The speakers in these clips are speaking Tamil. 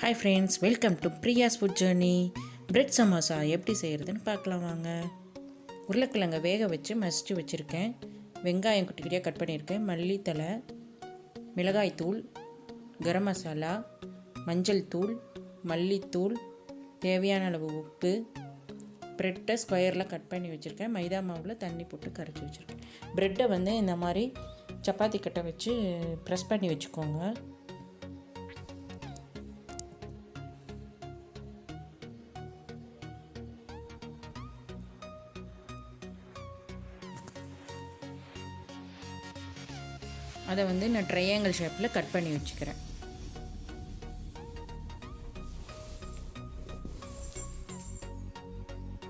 Hi friends, welcome to Priya's Food Journey. Bread samosa எப்படி செய்கிறதுன்னு பார்க்கலாம் வாங்க. உருளைக்கிழங்கை வேக வச்சு மசிச்சு வச்சுருக்கேன். வெங்காயம் குட்டி குட்டியாக கட் பண்ணியிருக்கேன். மல்லித்தலை, மிளகாய் தூள், கரம் மசாலா, மஞ்சள் தூள், மல்லித்தூள், தேவையான அளவு உப்பு, ப்ரெட்டை ஸ்கொயரில் கட் பண்ணி வச்சுருக்கேன். மைதா மாவில் தண்ணி போட்டு கரைச்சி வச்சுருக்கேன். ப்ரெட்டை வந்து இந்த மாதிரி சப்பாத்தி கட்டை வச்சு ப்ரெஸ் பண்ணி வச்சுக்கோங்க. அதை வந்து நான் ட்ரையாங்கிள் ஷேப்பில் கட் பண்ணி வச்சுக்கிறேன்.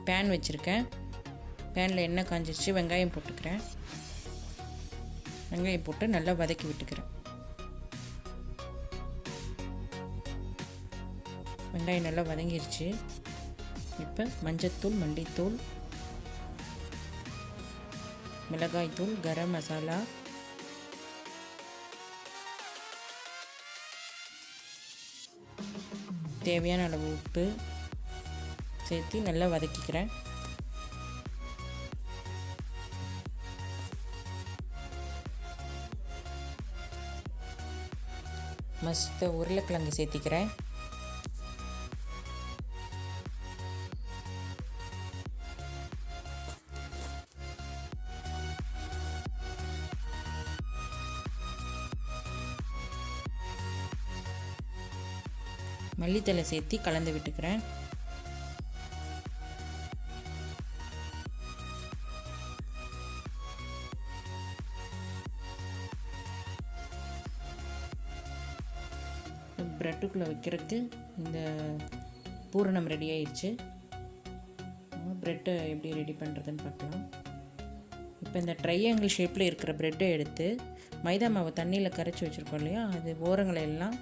பேன் வச்சுருக்கேன். பேனில் எண்ணெய் காஞ்சிருச்சு. வெங்காயம் போட்டுக்கிறேன். வெங்காயம் போட்டு நல்லா வதக்கி விட்டுக்கிறேன். வெங்காயம் நல்லா வதங்கிருச்சு. இப்போ மஞ்சத்தூள், மல்லித்தூள், மிளகாய்த்தூள், கரம் மசாலா, தேவையான அளவு உப்பு சேர்த்து நல்லா வதக்கிக்கிறேன். மசித்த உருளைக்கிழங்கு சேர்த்திக்கிறேன். மல்லித்தலை சேர்த்து கலந்து விட்டுக்கிறேன். ப்ரெட்டுக்குள்ளே வைக்கிறதுக்கு இந்த பூரணம் ரெடி ஆயிடுச்சு. ப்ரெட்டை எப்படி ரெடி பண்ணுறதுன்னு பார்க்கலாம். இப்போ இந்த ட்ரையாங்கிள் ஷேப்பில் இருக்கிற ப்ரெட்டை எடுத்து மைதா மாவை தண்ணியில் கரைச்சி வச்சுருக்கோம் இல்லையா, அது ஓரங்களை எல்லாம்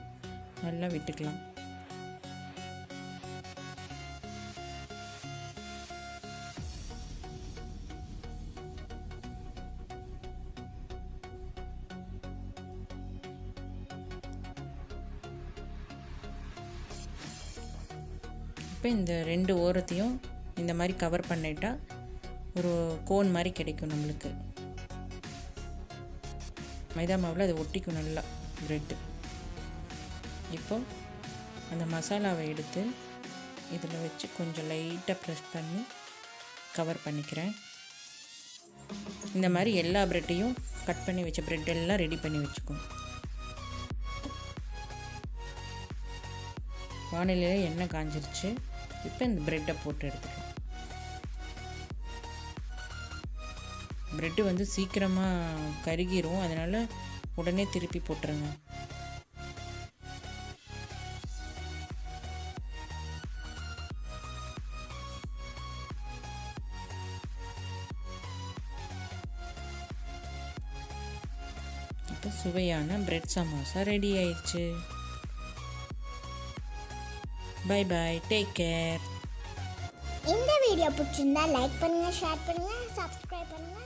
நல்லா விட்டுக்கலாம். இப்போ இந்த ரெண்டு ஓரத்தையும் இந்த மாதிரி கவர் பண்ணிட்டா ஒரு கோன் மாதிரி கிடைக்கும் நம்மளுக்கு. மைதா மாவில் அது ஒட்டிக்கும் நல்லா ப்ரெட்டு. இப்போ அந்த மசாலாவை எடுத்து இதில் வச்சு கொஞ்சம் லைட்டாக ப்ரெஸ் பண்ணி கவர் பண்ணிக்கிறேன். இந்த மாதிரி எல்லா ப்ரெட்டையும் கட் பண்ணி வச்ச ப்ரெட் எல்லாம் ரெடி பண்ணி வச்சுக்கோங்க. வானிலையில் எண்ணெய் காஞ்சிருச்சு. இப்போ இந்த ப்ரெட்டை போட்டு எடுத்துக்கலாம். ப்ரெட்டு வந்து சீக்கிரமாக கருகிரும், அதனால் உடனே திருப்பி போட்டுருங்க. இப்போ சுவையான பிரெட் சமோசா ரெடி ஆயிடுச்சு. Bye bye, take care. இந்த வீடியோ பிடிச்சிருந்தா லைக் பண்ணுங்க, ஷேர் பண்ணுங்க, சப்ஸ்கிரைப் பண்ணுங்க.